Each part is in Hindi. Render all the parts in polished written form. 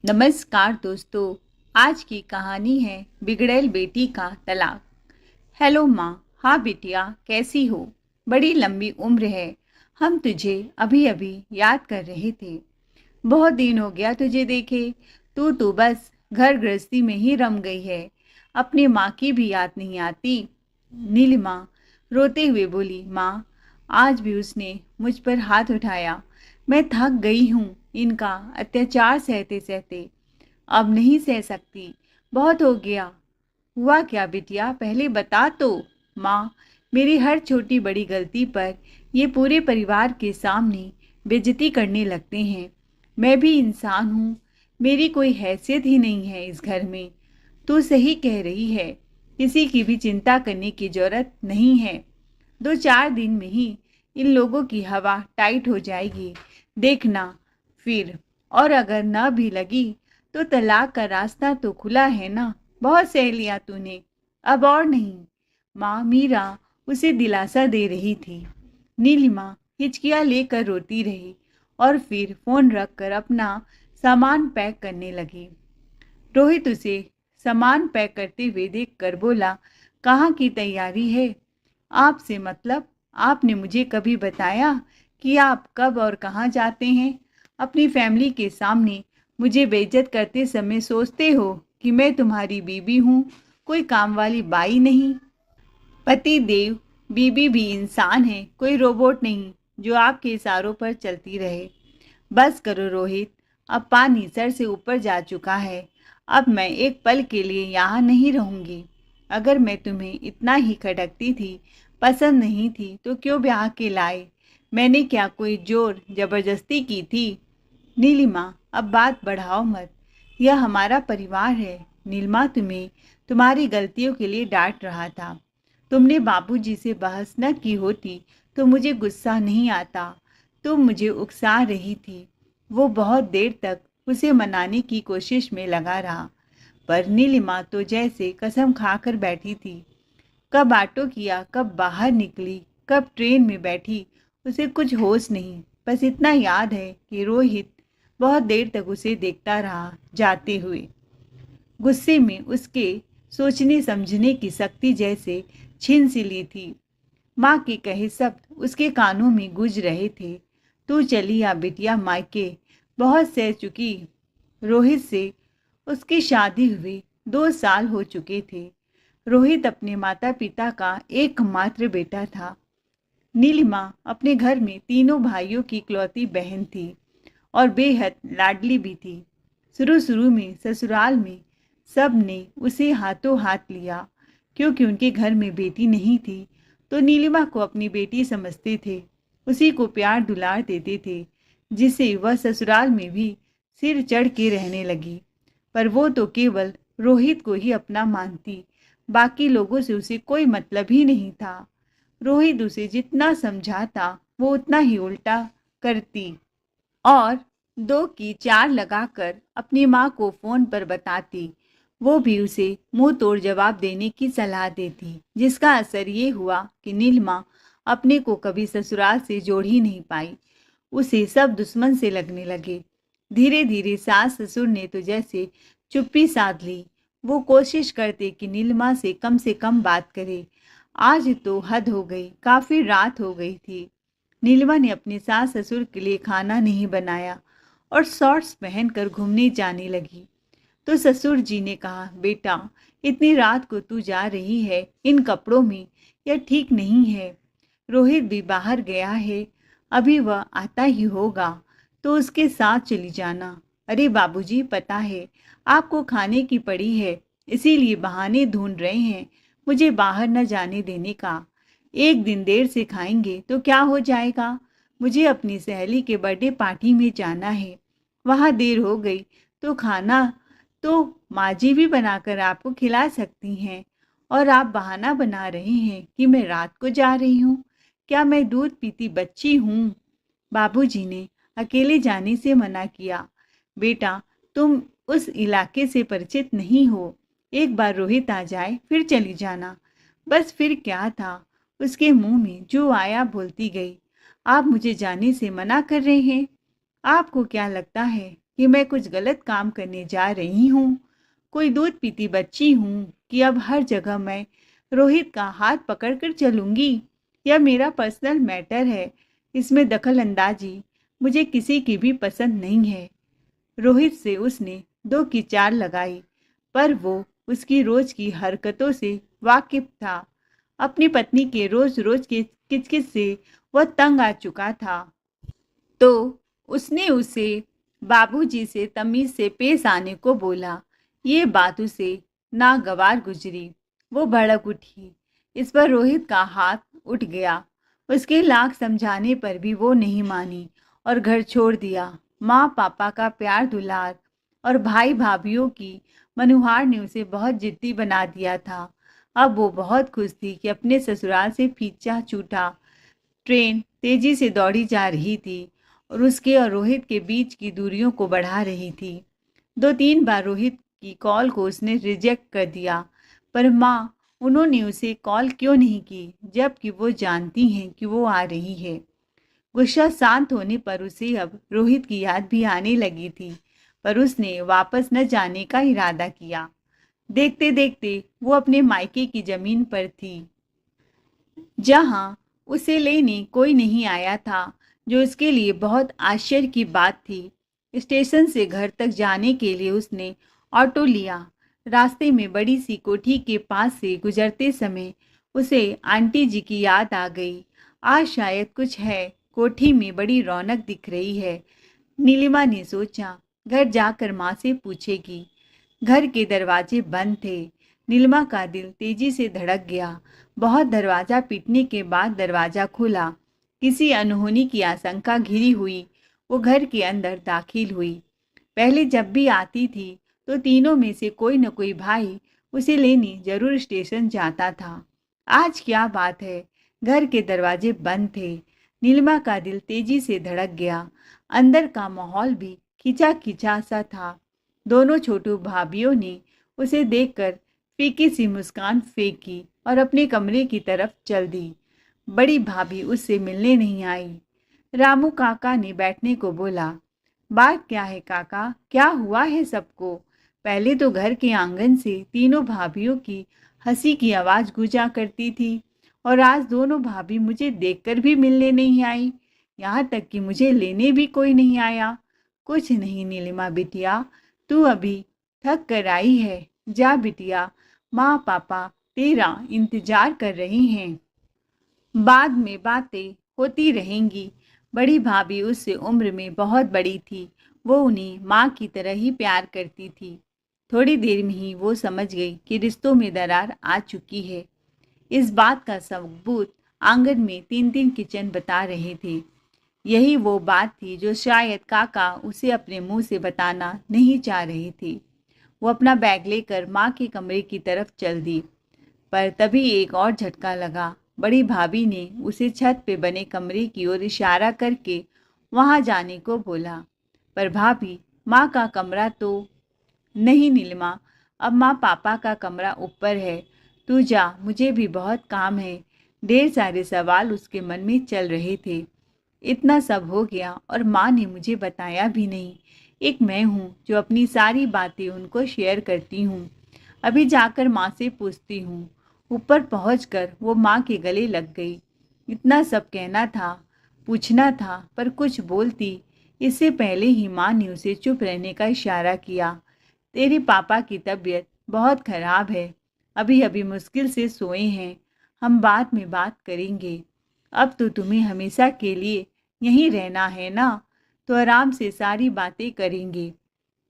नमस्कार दोस्तों। आज की कहानी है बिगड़ैल बेटी का तलाक। हेलो माँ। हाँ बिटिया, कैसी हो? बड़ी लंबी उम्र है। हम तुझे अभी अभी याद कर रहे थे। बहुत दिन हो गया तुझे देखे। तू तो बस घर गृहस्थी में ही रम गई है। अपनी माँ की भी याद नहीं आती। नीलिमा रोते हुए बोली, माँ, आज भी उसने मुझ पर हाथ उठाया। मैं थक गई हूँ इनका अत्याचार सहते सहते। अब नहीं सह सकती। बहुत हो गया। हुआ क्या बिटिया, पहले बता तो। माँ, मेरी हर छोटी बड़ी गलती पर ये पूरे परिवार के सामने बेइज्जती करने लगते हैं। मैं भी इंसान हूँ। मेरी कोई हैसियत ही नहीं है इस घर में। तू सही कह रही है। किसी की भी चिंता करने की जरूरत नहीं है। 2-4 दिन में ही इन लोगों की हवा टाइट हो जाएगी। देखना फिर। और अगर न भी लगी तो तलाक का रास्ता तो खुला है ना। बहुत सह लिया तूने, अब और नहीं। माँ मीरा उसे दिलासा दे रही थी। नीलिमा हिचकियाँ लेकर रोती रही और फिर फोन रखकर अपना सामान पैक करने लगी। रोहित उसे सामान पैक करते हुए देखकर बोला, कहाँ की तैयारी है? आपसे मतलब? आपने मुझे कभी बताया कि आप कब और कहाँ जाते हैं? अपनी फैमिली के सामने मुझे बेइज्जत करते समय सोचते हो कि मैं तुम्हारी बीबी हूँ, कोई काम वाली बाई नहीं। पति देव बीबी भी इंसान है, कोई रोबोट नहीं जो आपके इशारों पर चलती रहे। बस करो रोहित, अब पानी सर से ऊपर जा चुका है। अब मैं एक पल के लिए यहाँ नहीं रहूँगी। अगर मैं तुम्हें इतना ही खटकती थी, पसंद नहीं थी, तो क्यों ब्याह के लाए? मैंने क्या कोई जोर जबरदस्ती की थी? नीलिमा, अब बात बढ़ाओ मत। यह हमारा परिवार है। नीलिमा तुम्हें तुम्हारी गलतियों के लिए डांट रहा था। तुमने बाबूजी से बहस न की होती तो मुझे गुस्सा नहीं आता। तुम मुझे उकसा रही थी। वो बहुत देर तक उसे मनाने की कोशिश में लगा रहा, पर नीलिमा तो जैसे कसम खाकर बैठी थी। कब ऑटो किया, कब बाहर निकली, कब ट्रेन में बैठी, उसे कुछ होश नहीं। बस इतना याद है कि रोहित बहुत देर तक उसे देखता रहा जाते हुए। गुस्से में उसके सोचने समझने की शक्ति जैसे छीन सी ली थी। माँ के कहे शब्द उसके कानों में गूंज रहे थे। तू चली आ बिटिया मायके, बहुत सह चुकी। रोहित से उसकी शादी हुई 2 साल हो चुके थे। रोहित अपने माता पिता का एकमात्र बेटा था। नीलिमा अपने घर में तीनों भाइयों की इकलौती बहन थी और बेहद लाडली भी थी। शुरू शुरू में ससुराल में सब ने उसे हाथों हाथ लिया, क्योंकि उनके घर में बेटी नहीं थी तो नीलिमा को अपनी बेटी समझते थे। उसी को प्यार दुलार देते थे, जिसे वह ससुराल में भी सिर चढ़ के रहने लगी। पर वो तो केवल रोहित को ही अपना मानती, बाकी लोगों से उसे कोई मतलब ही नहीं था। रोहित उसे जितना समझाता वो उतना ही उल्टा करती और 2 की 4 लगाकर अपनी माँ को फोन पर बताती। वो भी उसे मुंह तोड़ जवाब देने की सलाह देती, जिसका असर ये हुआ कि नीलिमा अपने को कभी ससुराल से जोड़ ही नहीं पाई। उसे सब दुश्मन से लगने लगे। धीरे धीरे सास ससुर ने तो जैसे चुप्पी साध ली। वो कोशिश करते कि नीलिमा से कम बात करे। आज तो हद हो गई, काफी रात हो गई थी। नीलिमा ने अपने सास ससुर के लिए खाना नहीं बनाया और शॉर्ट्स पहनकर घूमने जाने लगी। तो ससुर जी ने कहा, बेटा, इतनी रात को तू जा रही है इन कपड़ों में, यह ठीक नहीं है। रोहित भी बाहर गया है, अभी वह आता ही होगा, तो उसके साथ चली जाना। अरे बाबूजी, पता है आपको खाने की पड़ी है, इसीलिए बहाने ढूंढ रहे हैं मुझे बाहर न जाने देने का। एक दिन देर से खाएंगे तो क्या हो जाएगा? मुझे अपनी सहेली के बर्थडे पार्टी में जाना है। वहाँ देर हो गई तो खाना तो माँ जी भी बनाकर आपको खिला सकती हैं। और आप बहाना बना रहे हैं कि मैं रात को जा रही हूँ। क्या मैं दूध पीती बच्ची हूँ? बाबूजी ने अकेले जाने से मना किया। बेटा, तुम उस इलाके से परिचित नहीं हो। एक बार रोहित आ जाए फिर चली जाना। बस फिर क्या था, उसके मुंह में जो आया बोलती गई। आप मुझे जाने से मना कर रहे हैं? आपको क्या लगता है कि मैं कुछ गलत काम करने जा रही हूँ? कोई दूध पीती बच्ची हूँ कि अब हर जगह मैं रोहित का हाथ पकड़कर चलूँगी? यह मेरा पर्सनल मैटर है, इसमें दखल अंदाजी मुझे किसी की भी पसंद नहीं है। रोहित से उसने 2 की 4 लगाई, पर वो उसकी रोज की हरकतों से वाकिफ था। अपनी पत्नी के रोज-रोज के किच-किच से वह तंग आ चुका था। तो उसने उसे बाबूजी से तमीज़ से पेश आने को बोला। ये बात उसे नागवार गुजरी। वो भड़क उठी। इस पर रोहित का हाथ उठ गया। उसके लाख समझाने पर भी वो नहीं मानी और घर छोड़ दिया। माँ पापा का प्यार दुलार और भाई भाभीियों की मनुहार ने उसे बहुत जिद्दी बना दिया था। अब वो बहुत खुश थी कि अपने ससुराल से पीछा छूटा। ट्रेन तेजी से दौड़ी जा रही थी और उसके और रोहित के बीच की दूरियों को बढ़ा रही थी। 2-3 बार रोहित की कॉल को उसने रिजेक्ट कर दिया, पर माँ उन्होंने उसे कॉल क्यों नहीं की, जबकि वो जानती हैं कि वो आ रही है। गुस्सा शांत होने पर उसे अब रोहित की याद भी आने लगी थी, पर उसने वापस न जाने का इरादा किया। देखते देखते वो अपने मायके की जमीन पर थी, जहां उसे लेने कोई नहीं आया था, जो उसके लिए बहुत आश्चर्य की बात थी। स्टेशन से घर तक जाने के लिए उसने ऑटो लिया। रास्ते में बड़ी सी कोठी के पास से गुजरते समय उसे आंटी जी की याद आ गई। आज शायद कुछ है, कोठी में बड़ी रौनक दिख रही है। नीलिमा ने सोचा, घर जाकर माँ से पूछेगी। घर के दरवाजे बंद थे। नीलिमा का दिल तेजी से धड़क गया। बहुत दरवाजा पीटने के बाद दरवाजा खुला। किसी अनहोनी की आशंका घिरी हुई वो घर के अंदर दाखिल हुई। पहले जब भी आती थी तो तीनों में से कोई न कोई भाई उसे लेने जरूर स्टेशन जाता था। आज क्या बात है, घर के दरवाजे बंद थे। नीलिमा का दिल तेजी से धड़क गया। अंदर का माहौल भी खिंचा खिंचा सा था। दोनों छोटू भाभीियों ने उसे देखकर फीकी सी मुस्कान फेंकी और अपने कमरे की तरफ चल दी। बड़ी भाभी उससे मिलने नहीं आई। रामू काका ने बैठने को बोला। बात क्या है काका, क्या हुआ है सबको? पहले तो घर के आंगन से तीनों भाभीियों की हंसी की आवाज़ गूंजा करती थी, और आज दोनों भाभी मुझे देखकर भी मिलने नहीं आई। यहाँ तक कि मुझे लेने भी कोई नहीं आया। कुछ नहीं नीलिमा बिटिया, तू अभी थक कर आई है। जा बिटिया, माँ पापा तेरा इंतजार कर रही हैं। बाद में बातें होती रहेंगी। बड़ी भाभी उससे उम्र में बहुत बड़ी थी। वो उन्हें माँ की तरह ही प्यार करती थी। थोड़ी देर में ही वो समझ गई कि रिश्तों में दरार आ चुकी है। इस बात का सबूत आंगन में 3-3 किचन बता रहे थे। यही वो बात थी जो शायद काका उसे अपने मुंह से बताना नहीं चाह रहे थे। वो अपना बैग लेकर माँ के कमरे की तरफ चल दी, पर तभी एक और झटका लगा। बड़ी भाभी ने उसे छत पे बने कमरे की ओर इशारा करके वहां जाने को बोला। पर भाभी, माँ का कमरा तो नहीं नीलिमा, अब माँ पापा का कमरा ऊपर है। तू जा, मुझे भी बहुत काम है। ढेर सारे सवाल उसके मन में चल रहे थे। इतना सब हो गया और माँ ने मुझे बताया भी नहीं। एक मैं हूँ जो अपनी सारी बातें उनको शेयर करती हूँ। अभी जाकर माँ से पूछती हूँ। ऊपर पहुँचकर वो माँ के गले लग गई। इतना सब कहना था, पूछना था, पर कुछ बोलती इससे पहले ही माँ ने उसे चुप रहने का इशारा किया। तेरे पापा की तबीयत बहुत खराब है, अभी अभी मुश्किल से सोए हैं। हम बाद में बात करेंगे। अब तो तुम्हें हमेशा के लिए यहीं रहना है ना, तो आराम से सारी बातें करेंगे।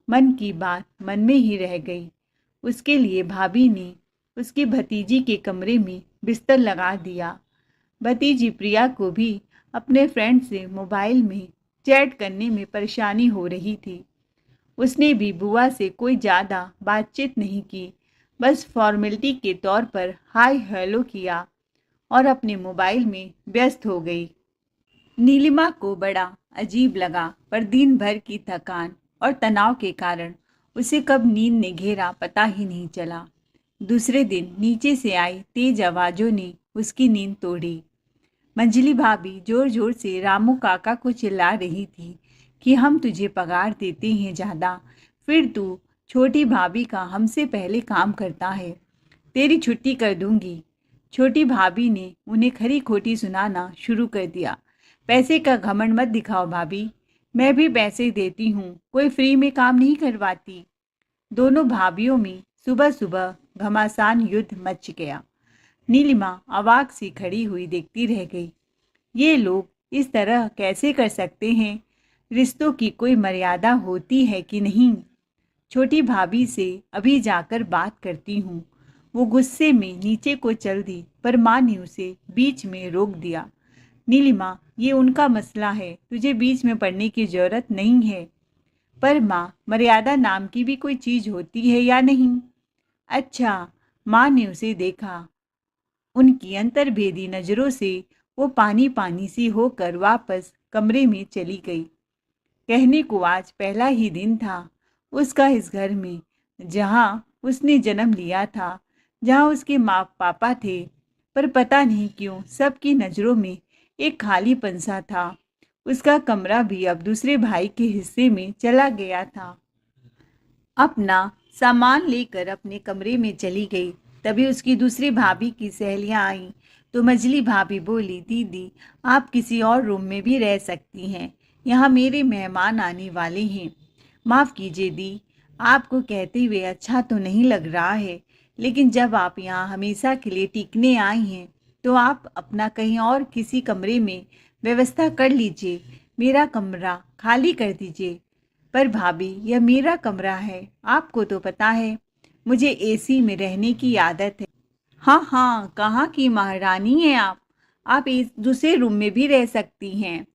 मन की बात मन में ही रह गई। उसके लिए भाभी ने उसकी भतीजी के कमरे में बिस्तर लगा दिया। भतीजी प्रिया को भी अपने फ्रेंड से मोबाइल में चैट करने में परेशानी हो रही थी। उसने भी बुआ से कोई ज़्यादा बातचीत नहीं की, बस फॉर्मेलिटी के तौर पर हाय हेलो किया और अपने मोबाइल में व्यस्त हो गई। नीलिमा को बड़ा अजीब लगा, पर दिन भर की थकान और तनाव के कारण उसे कब नींद ने घेरा पता ही नहीं चला। दूसरे दिन नीचे से आई तेज आवाज़ों ने उसकी नींद तोड़ी। मंजली भाभी जोर जोर से रामू काका को चिल्ला रही थी कि हम तुझे पगार देते हैं ज़्यादा, फिर तू छोटी भाभी का हमसे पहले काम करता है। तेरी छुट्टी कर दूंगी। छोटी भाभी ने उन्हें खरी खोटी सुनाना शुरू कर दिया। पैसे का घमंड मत दिखाओ भाभी, मैं भी पैसे देती हूँ, कोई फ्री में काम नहीं करवाती। दोनों भाभीियों में सुबह सुबह घमासान युद्ध मच गया। नीलिमा अवाक सी खड़ी हुई देखती रह गई। ये लोग इस तरह कैसे कर सकते हैं? रिश्तों की कोई मर्यादा होती है कि नहीं? छोटी भाभी से अभी जाकर बात करती हूँ। वो गुस्से में नीचे को चल दी, पर माँ ने उसे बीच में रोक दिया। नीलिमा, ये उनका मसला है, तुझे बीच में पड़ने की जरूरत नहीं है। पर माँ, मर्यादा नाम की भी कोई चीज़ होती है या नहीं? अच्छा, माँ ने उसे देखा। उनकी अंतर्भेदी नज़रों से वो पानी पानी सी होकर वापस कमरे में चली गई। कहने को आज पहला ही दिन था उसका इस घर में, जहाँ उसने जन्म लिया था, जहाँ उसके माँ पापा थे, पर पता नहीं क्यों सबकी नज़रों में एक खालीपन सा था। उसका कमरा भी अब दूसरे भाई के हिस्से में चला गया था। अपना सामान लेकर अपने कमरे में चली गई। तभी उसकी दूसरी भाभी की सहेलियां आईं तो मझली भाभी बोली, दीदी आप किसी और रूम में भी रह सकती हैं, यहाँ मेरे मेहमान आने वाले हैं। माफ़ कीजिए दी, आपको कहते हुए अच्छा तो नहीं लग रहा है, लेकिन जब आप यहाँ हमेशा के लिए टिकने आई हैं तो आप अपना कहीं और किसी कमरे में व्यवस्था कर लीजिए, मेरा कमरा खाली कर दीजिए। पर भाभी, यह मेरा कमरा है, आपको तो पता है मुझे एसी में रहने की आदत है। हाँ हाँ, कहाँ की महारानी हैं आप दूसरे रूम में भी रह सकती हैं।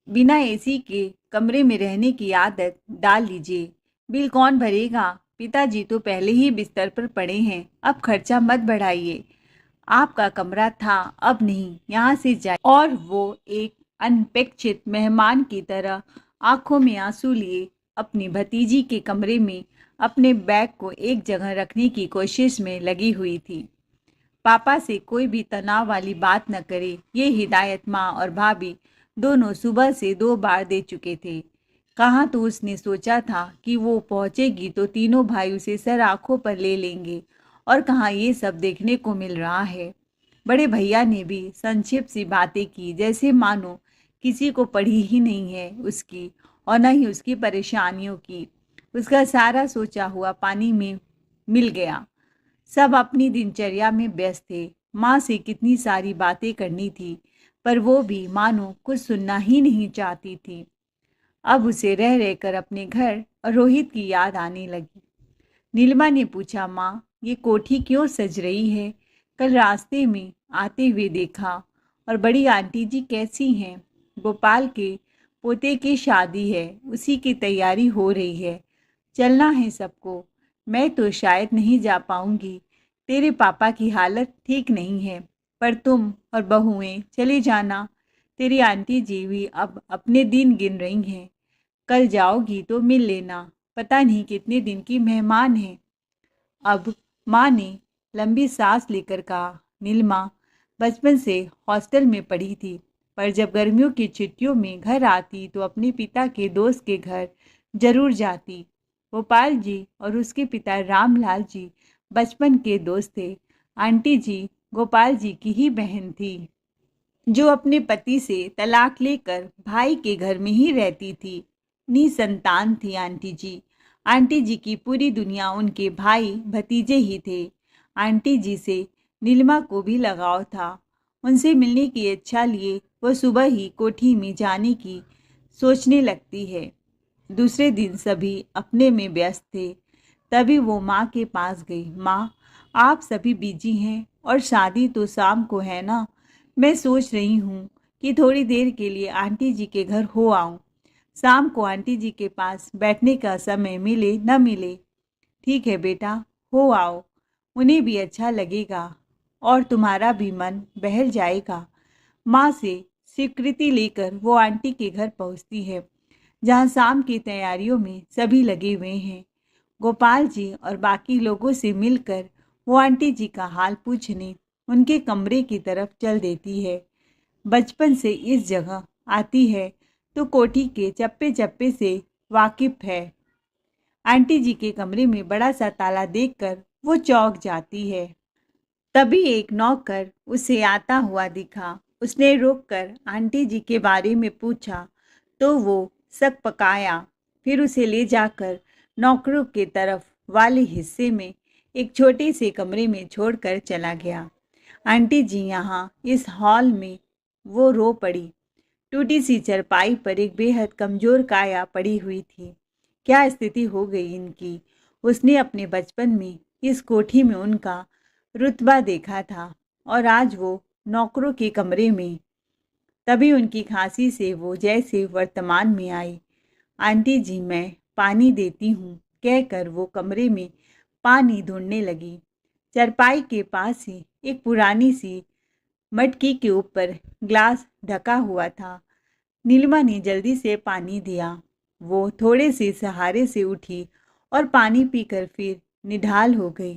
बिना एसी के कमरे में रहने की आदत डाल लीजिए। बिल कौन भरेगा? पिताजी तो पहले ही बिस्तर पर पड़े हैं, अब खर्चा मत बढ़ाइए। आपका कमरा था, अब नहीं, यहाँ से जाए। और वो एक अनपेक्षित मेहमान की तरह आंखों में आंसू लिए अपनी भतीजी के कमरे में अपने बैग को एक जगह रखने की कोशिश में लगी हुई थी। पापा से कोई भी तनाव वाली बात न करे, ये हिदायत माँ और भाभी दोनों सुबह से 2 बार दे चुके थे। कहाँ तो उसने सोचा था कि वो पहुँचेगी तो तीनों भाई उसे सर आंखों पर ले लेंगे, और कहाँ ये सब देखने को मिल रहा है। बड़े भैया ने भी संक्षिप्त सी बातें की, जैसे मानो किसी को पड़ी ही नहीं है उसकी और न ही उसकी परेशानियों की। उसका सारा सोचा हुआ पानी में मिल गया। सब अपनी दिनचर्या में व्यस्त थे। माँ से कितनी सारी बातें करनी थी, पर वो भी मानो कुछ सुनना ही नहीं चाहती थी। अब उसे रह रहकर अपने घर और रोहित की याद आने लगी। नीलिमा ने पूछा, माँ ये कोठी क्यों सज रही है? कल रास्ते में आते हुए देखा। और बड़ी आंटी जी कैसी हैं? गोपाल के पोते की शादी है, उसी की तैयारी हो रही है, चलना है सबको। मैं तो शायद नहीं जा पाऊंगी, तेरे पापा की हालत ठीक नहीं है, पर तुम और बहुएं चले जाना। तेरी आंटी जी भी अब अपने दिन गिन रही हैं, कल जाओगी तो मिल लेना, पता नहीं कितने दिन की मेहमान है। अब माँ ने लंबी सांस लेकर कहा, नीलिमा बचपन से हॉस्टल में पढ़ी थी, पर जब गर्मियों की छुट्टियों में घर आती तो अपने पिता के दोस्त के घर जरूर जाती। गोपाल जी और उसके पिता रामलाल जी बचपन के दोस्त थे। आंटी जी गोपाल जी की ही बहन थी, जो अपने पति से तलाक लेकर भाई के घर में ही रहती थी। निसंतान थी आंटी जी। आंटी जी की पूरी दुनिया उनके भाई भतीजे ही थे। आंटी जी से नीलिमा को भी लगाव था। उनसे मिलने की इच्छा लिए वो सुबह ही कोठी में जाने की सोचने लगती है। दूसरे दिन सभी अपने में व्यस्त थे। तभी वो माँ के पास गई। माँ, आप सभी बिजी हैं और शादी तो शाम को है ना, मैं सोच रही हूँ कि थोड़ी देर के लिए आंटी जी के घर हो आऊँ। शाम को आंटी जी के पास बैठने का समय मिले न मिले। ठीक है बेटा, हो आओ, उन्हें भी अच्छा लगेगा और तुम्हारा भी मन बहल जाएगा। माँ से स्वीकृति लेकर वो आंटी के घर पहुँचती है, जहाँ शाम की तैयारियों में सभी लगे हुए हैं। गोपाल जी और बाकी लोगों से मिलकर वो आंटी जी का हाल पूछने उनके कमरे की तरफ चल देती है। बचपन से इस जगह आती है तो कोठी के चप्पे चप्पे से वाकिफ है। आंटी जी के कमरे में बड़ा सा ताला देखकर वो चौंक जाती है। तभी एक नौकर उसे आता हुआ दिखा। उसने रुककर आंटी जी के बारे में पूछा तो वो सकपकाया। फिर उसे ले जाकर नौकरों के तरफ वाले हिस्से में एक छोटे से कमरे में छोड़कर चला गया। आंटी जी यहाँ इस हॉल में वो रो पड़ी। टूटी सी चरपाई पर एक बेहद कमजोर काया पड़ी हुई थी। क्या स्थिति हो गई इनकी। उसने अपने बचपन में इस कोठी में उनका रुतबा देखा था और आज वो नौकरों के कमरे में। तभी उनकी खांसी से वो जैसे वर्तमान में आई। आंटी जी मैं पानी देती हूँ कहकर वो कमरे में पानी ढूंढने लगी। चरपाई के पास ही एक पुरानी सी मटकी के ऊपर ग्लास ढका हुआ था। नीलिमा ने जल्दी से पानी दिया। वो थोड़े से सहारे से उठी और पानी पीकर फिर निढाल हो गई।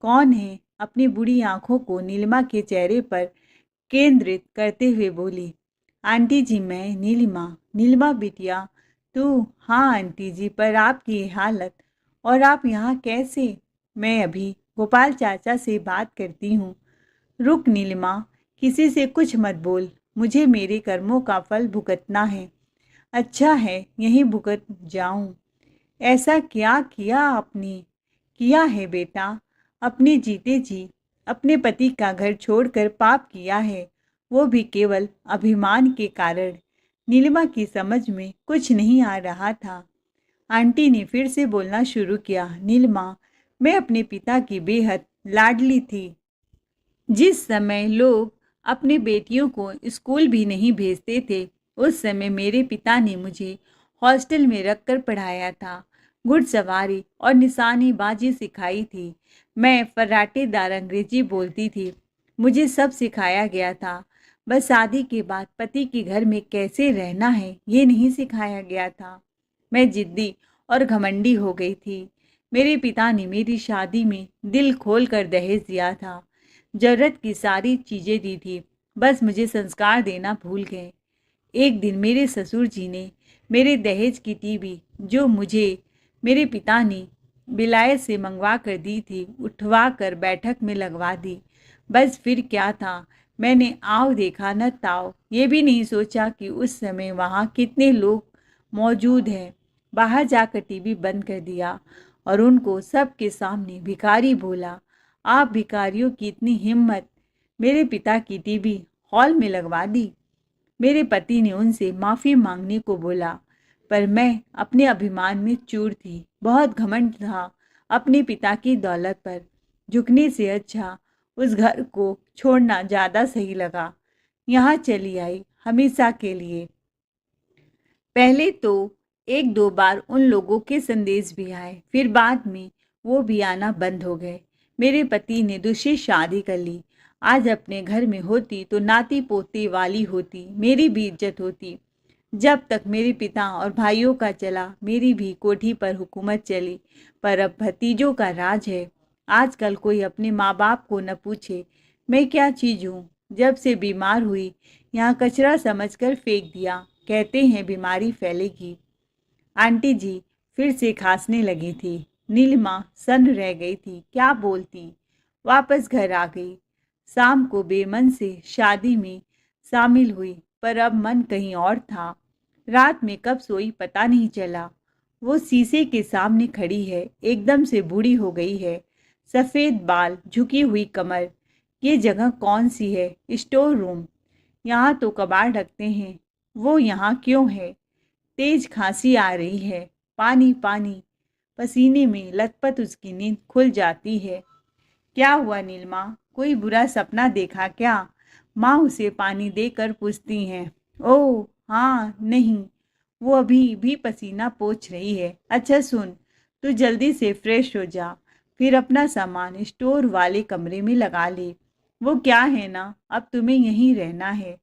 कौन है? अपनी बुरी आंखों को नीलिमा के चेहरे पर केंद्रित करते हुए बोली। आंटी जी मैं नीलिमा। नीलिमा बिटिया तू? हाँ आंटी जी, पर आपकी ये हालत और आप यहाँ कैसे? मैं अभी गोपाल चाचा से बात करती हूँ। रुक नीलिमा, किसी से कुछ मत बोल। मुझे मेरे कर्मों का फल भुगतना है। अच्छा है यहीं भुगत जाऊं। ऐसा क्या किया आपने? किया है बेटा, अपने जीते जी अपने पति का घर छोड़कर पाप किया है, वो भी केवल अभिमान के कारण। नीलिमा की समझ में कुछ नहीं आ रहा था। आंटी ने फिर से बोलना शुरू किया। नीलिमा, मैं अपने पिता की बेहद लाडली थी। जिस समय लोग अपनी बेटियों को स्कूल भी नहीं भेजते थे, उस समय मेरे पिता ने मुझे हॉस्टल में रखकर पढ़ाया था। घुड़सवारी और निशानेबाजी सिखाई थी। मैं फर्राटेदार अंग्रेजी बोलती थी। मुझे सब सिखाया गया था। बस शादी के बाद पति के घर में कैसे रहना है ये नहीं सिखाया गया था। मैं जिद्दी और घमंडी हो गई थी। मेरे पिता ने मेरी शादी में दिल खोल कर दहेज दिया था। जरूरत की सारी चीज़ें दी थी, बस मुझे संस्कार देना भूल गए। एक दिन मेरे ससुर जी ने मेरे दहेज की टीवी, जो मुझे मेरे पिता ने विलायत से मंगवा कर दी थी, उठवा कर बैठक में लगवा दी। बस फिर क्या था, मैंने आव देखा न ताव। ये भी नहीं सोचा कि उस समय वहाँ कितने लोग मौजूद हैं। बाहर जाकर टीवी बंद कर दिया और उनको सबके सामने भिखारी बोला। आप भिखारियों की इतनी हिम्मत, मेरे पिता की टीवी हॉल में लगवा दी। मेरे पति ने उनसे माफ़ी मांगने को बोला, पर मैं अपने अभिमान में चूर थी। बहुत घमंड था अपने पिता की दौलत पर। झुकने से अच्छा उस घर को छोड़ना ज़्यादा सही लगा। यहाँ चली आई हमेशा के लिए। पहले तो एक दो बार उन लोगों के संदेश भी आए, फिर बाद में वो भी आना बंद हो गए। मेरे पति ने दूसरी शादी कर ली। आज अपने घर में होती तो नाती पोते वाली होती, मेरी भी इज्जत होती। जब तक मेरे पिता और भाइयों का चला, मेरी भी कोठी पर हुकूमत चली। पर अब भतीजों का राज है। आजकल कोई अपने माँ बाप को न पूछे मैं क्या चीज़ हूँ। जब से बीमार हुई, यहाँ कचरा समझकर फेंक दिया। कहते हैं बीमारी फैलेगी। आंटी जी फिर से खांसने लगी थी। नीलिमा सन्न रह गई थी, क्या बोलती। वापस घर आ गई। शाम को बेमन से शादी में शामिल हुई, पर अब मन कहीं और था। रात में कब सोई पता नहीं चला। वो शीशे के सामने खड़ी है, एकदम से बूढ़ी हो गई है। सफ़ेद बाल, झुकी हुई कमर। ये जगह कौन सी है? Store room. यहाँ तो कबाड़ रखते हैं, वो यहाँ क्यों है? तेज खांसी आ रही है। पानी पानी, पसीने में लथपथ उसकी नींद खुल जाती है। क्या हुआ नीलिमा, कोई बुरा सपना देखा क्या? माँ उसे पानी देकर पूछती हैं। ओह हाँ नहीं, वो अभी भी पसीना पोंछ रही है। अच्छा सुन, तू जल्दी से फ्रेश हो जा, फिर अपना सामान स्टोर वाले कमरे में लगा ले। वो क्या है ना, अब तुम्हें यहीं रहना है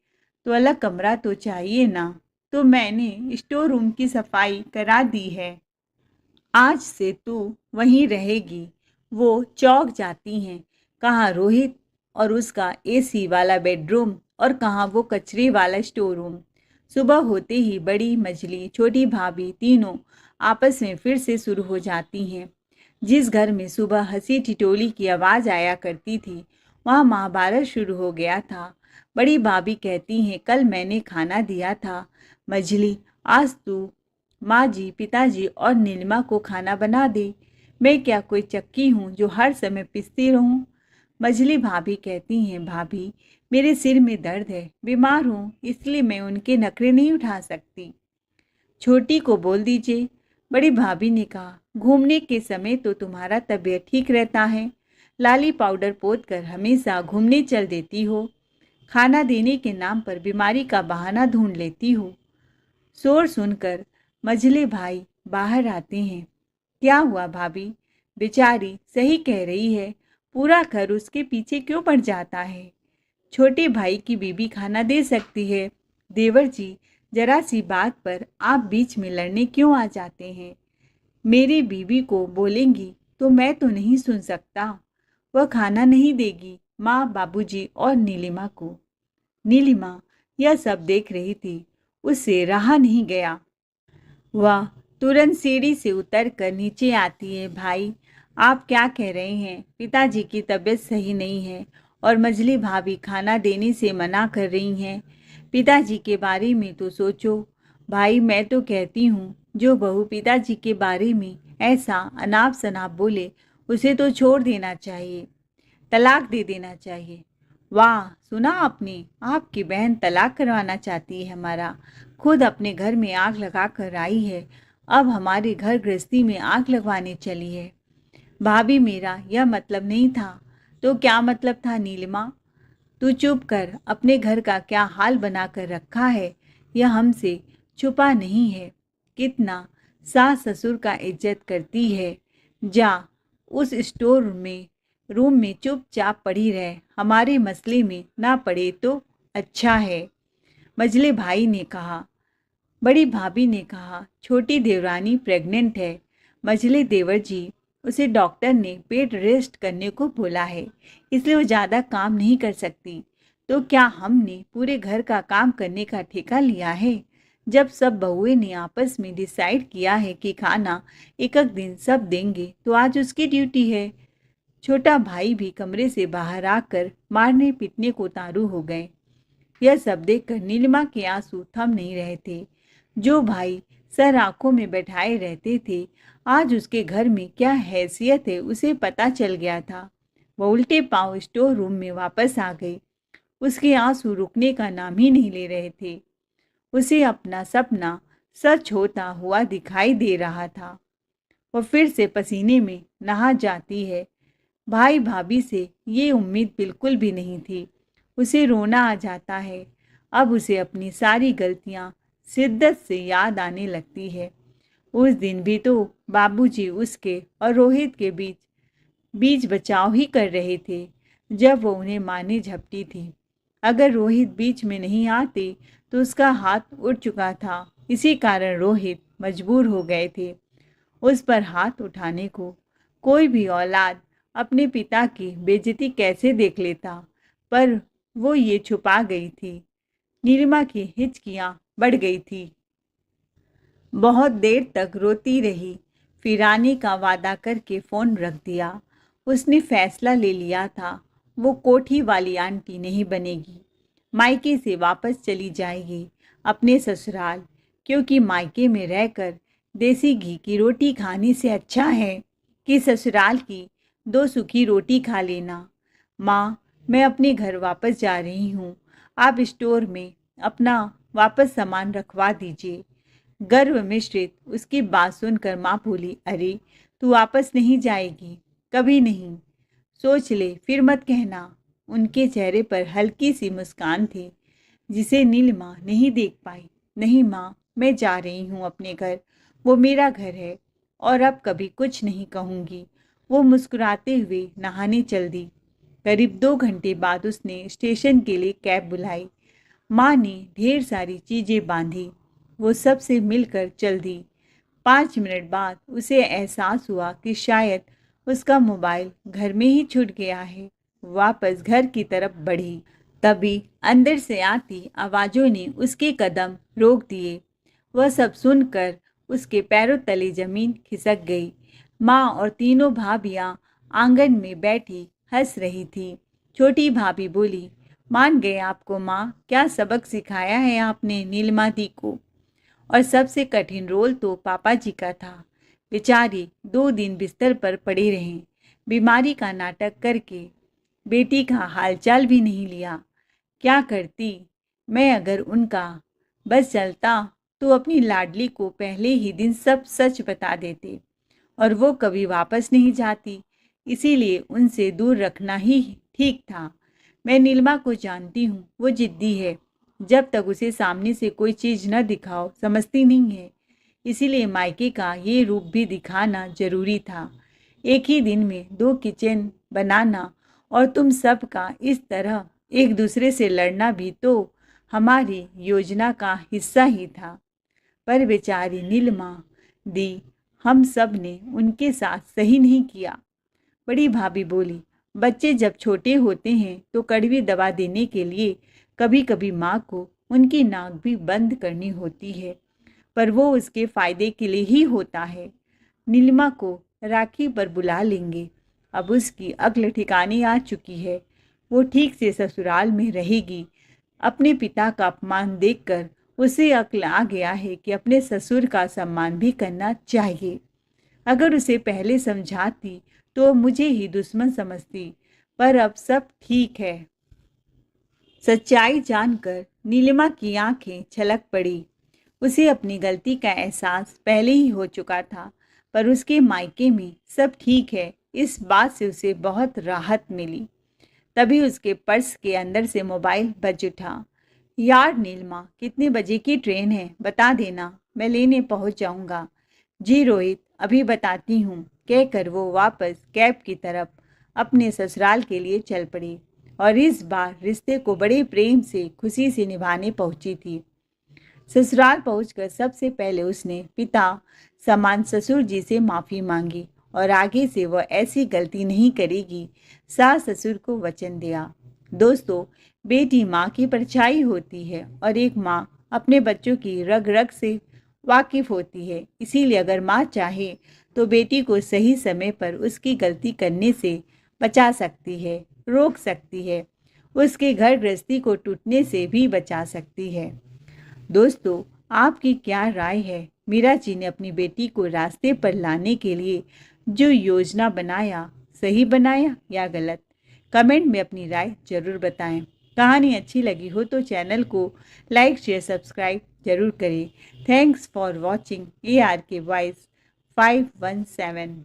तो अलग कमरा तो चाहिए ना। तो मैंने स्टोर रूम की सफाई करा दी है। आज से तू वहीं रहेगी। वो चौंक जाती हैं। कहाँ रोहित और उसका एसी वाला बेडरूम और कहाँ वो कचरे वाला स्टोर रूम। सुबह होते ही बड़ी मछली, छोटी भाभी तीनों आपस में फिर से शुरू हो जाती हैं। जिस घर में सुबह हंसी ठिठोली की आवाज़ आया करती थी, वहाँ महाभारत शुरू हो गया था। बड़ी भाभी कहती हैं, कल मैंने खाना दिया था मछली, आज तू माँ जी, पिताजी और नीलिमा को खाना बना दे। मैं क्या कोई चक्की हूँ जो हर समय पिसती रहूँ? मछली भाभी कहती हैं, भाभी मेरे सिर में दर्द है, बीमार हूँ, इसलिए मैं उनके नखरे नहीं उठा सकती। छोटी को बोल दीजिए। बड़ी भाभी ने कहा, घूमने के समय तो तुम्हारा तबीयत ठीक रहता है, लाली पाउडर पोत कर हमेशा घूमने चल देती हो, खाना देने के नाम पर बीमारी का बहाना ढूंढ लेती हो। शोर सुनकर मझले भाई बाहर आते हैं। क्या हुआ भाभी? बेचारी सही कह रही है, पूरा घर उसके पीछे क्यों पड़ जाता है? छोटे भाई की बीबी खाना दे सकती है। देवर जी, जरा सी बात पर आप बीच में लड़ने क्यों आ जाते हैं? मेरी बीबी को बोलेंगी तो मैं तो नहीं सुन सकता। वह खाना नहीं देगी माँ, बाबूजी और नीलिमा को। नीलिमा यह सब देख रही थी, उससे रहा नहीं गया। वह तुरंत सीढ़ी से उतर कर नीचे आती है। भाई, आप क्या कह रहे हैं? पिताजी की तबीयत सही नहीं है और मझली भाभी खाना देने से मना कर रही हैं। पिताजी के बारे में तो सोचो। भाई, मैं तो कहती हूँ, जो बहू पिताजी के बारे में ऐसा अनाप शनाप बोले, उसे तो छोड़ देना चाहिए, तलाक दे देना चाहिए। वाह, सुना आपने? आपकी बहन तलाक करवाना चाहती है हमारा। खुद अपने घर में आग लगा कर आई है, अब हमारे घर गृहस्थी में आग लगवाने चली है। भाभी, मेरा यह मतलब नहीं था। तो क्या मतलब था नीलिमा? तू चुप कर, अपने घर का क्या हाल बना कर रखा है, यह हमसे छुपा नहीं है। कितना सास ससुर का इज्जत करती है। जा उस स्टोर में रूम में चुपचाप पड़ी रह, हमारे मसले में ना पड़े तो अच्छा है। मझले भाई ने कहा। बड़ी भाभी ने कहा, छोटी देवरानी प्रेग्नेंट है। मझले देवर जी, उसे डॉक्टर ने बेड रेस्ट करने को बोला है, इसलिए वो ज़्यादा काम नहीं कर सकती। तो क्या हमने पूरे घर का काम करने का ठेका लिया है? जब सब बहुएं ने आपस में डिसाइड किया है कि खाना एक एक दिन सब देंगे, तो आज उसकी ड्यूटी है। छोटा भाई भी कमरे से बाहर आकर मारने पीटने को उतारू हो गए। यह सब देखकर नीलिमा के आंसू थम नहीं रहे थे। जो भाई सर आंखों में बैठाए रहते थे, आज उसके घर में क्या हैसियत है उसे पता चल गया था। वह उल्टे पांव स्टोर रूम में वापस आ गई। उसके आंसू रुकने का नाम ही नहीं ले रहे थे। उसे अपना सपना सच होता हुआ दिखाई दे रहा था। वह फिर से पसीने में नहा जाती है। भाई भाभी से ये उम्मीद बिल्कुल भी नहीं थी। उसे रोना आ जाता है। अब उसे अपनी सारी गलतियां शिद्दत से याद आने लगती है। उस दिन भी तो बाबूजी उसके और रोहित के बीच बीच बचाव ही कर रहे थे, जब वो उन्हें मारने झपटी थी। अगर रोहित बीच में नहीं आते तो उसका हाथ उठ चुका था। इसी कारण रोहित मजबूर हो गए थे उस पर हाथ उठाने को। कोई भी औलाद अपने पिता की बेइज्जती कैसे देख लेता, पर वो ये छुपा गई थी। नीलिमा की हिचकियां बढ़ गई थी। बहुत देर तक रोती रही, फिर आने का वादा करके फ़ोन रख दिया। उसने फैसला ले लिया था, वो कोठी वाली आंटी नहीं बनेगी। मायके से वापस चली जाएगी अपने ससुराल, क्योंकि मायके में रहकर देसी घी की रोटी खाने से अच्छा है कि ससुराल की दो सूखी रोटी खा लेना। माँ, मैं अपने घर वापस जा रही हूँ, आप स्टोर में अपना वापस सामान रखवा दीजिए। गर्व मिश्रित उसकी बात सुनकर माँ बोली, अरे तू वापस नहीं जाएगी, कभी नहीं। सोच ले, फिर मत कहना। उनके चेहरे पर हल्की सी मुस्कान थी, जिसे नीलिमा नहीं देख पाई। नहीं माँ, मैं जा रही हूँ अपने घर, वो मेरा घर है और अब कभी कुछ नहीं कहूँगी। वो मुस्कुराते हुए नहाने चल दी। करीब 2 घंटे बाद उसने स्टेशन के लिए कैब बुलाई। माँ ने ढेर सारी चीज़ें बांधी, वो सबसे मिलकर चल दी। 5 मिनट बाद उसे एहसास हुआ कि शायद उसका मोबाइल घर में ही छूट गया है। वापस घर की तरफ बढ़ी तभी अंदर से आती आवाज़ों ने उसके कदम रोक दिए। वह सब सुनकर उसके पैरों तले जमीन खिसक गई। माँ और तीनों भाभियाँ आंगन में बैठी हंस रही थी। छोटी भाभी बोली, मान गए आपको माँ, क्या सबक सिखाया है आपने नीलिमा दी को। और सबसे कठिन रोल तो पापा जी का था। बेचारी 2 दिन बिस्तर पर पड़ी रहीं, बीमारी का नाटक करके बेटी का हालचाल भी नहीं लिया। क्या करती मैं अगर उनका बस चलता तो अपनी लाडली को पहले ही दिन सब सच बता देते और वो कभी वापस नहीं जाती। इसीलिए उनसे दूर रखना ही ठीक था। मैं नीलिमा को जानती हूँ, वो जिद्दी है। जब तक उसे सामने से कोई चीज़ न दिखाओ समझती नहीं है। इसीलिए मायके का ये रूप भी दिखाना जरूरी था। एक ही दिन में 2 किचन बनाना और तुम सब का इस तरह एक दूसरे से लड़ना भी तो हमारी योजना का हिस्सा ही था। पर बेचारी नीलिमा दी, हम सब ने उनके साथ सही नहीं किया। बड़ी भाभी बोली, बच्चे जब छोटे होते हैं तो कड़वी दवा देने के लिए कभी कभी माँ को उनकी नाक भी बंद करनी होती है, पर वो उसके फायदे के लिए ही होता है। नीलिमा को राखी पर बुला लेंगे। अब उसकी अक्ल ठिकाने आ चुकी है। वो ठीक से ससुराल में रहेगी। अपने पिता का अपमान देखकर उसे अक्ल आ गया है कि अपने ससुर का सम्मान भी करना चाहिए। अगर उसे पहले समझाती तो मुझे ही दुश्मन समझती, पर अब सब ठीक है। सच्चाई जानकर नीलिमा की आंखें छलक पड़ी। उसे अपनी गलती का एहसास पहले ही हो चुका था, पर उसके मायके में सब ठीक है, इस बात से उसे बहुत राहत मिली। तभी उसके पर्स के अंदर से मोबाइल बज उठा। यार नीलिमा, कितने बजे की ट्रेन है बता देना, मैं लेने पहुंच जाऊंगा। जी रोहित, अभी बताती हूँ, कहकर वो वापस कैब की तरफ अपने ससुराल के लिए चल पड़ी और इस बार रिश्ते को बड़े प्रेम से खुशी से निभाने पहुंची थी। ससुराल पहुंचकर सबसे पहले उसने पिता समान ससुर जी से माफ़ी मांगी और आगे से वह ऐसी गलती नहीं करेगी, सास ससुर को वचन दिया। दोस्तों, बेटी माँ की परछाई होती है और एक माँ अपने बच्चों की रग रग से वाकिफ होती है। इसीलिए अगर माँ चाहे तो बेटी को सही समय पर उसकी गलती करने से बचा सकती है, रोक सकती है, उसके घर गृहस्थी को टूटने से भी बचा सकती है। दोस्तों, आपकी क्या राय है? मीरा जी ने अपनी बेटी को रास्ते पर लाने के लिए जो योजना बनाया, सही बनाया या गलत? कमेंट में अपनी राय जरूर बताएं। कहानी अच्छी लगी हो तो चैनल को लाइक शेयर सब्सक्राइब जरूर करें। Thanks for watching ARK voice 517।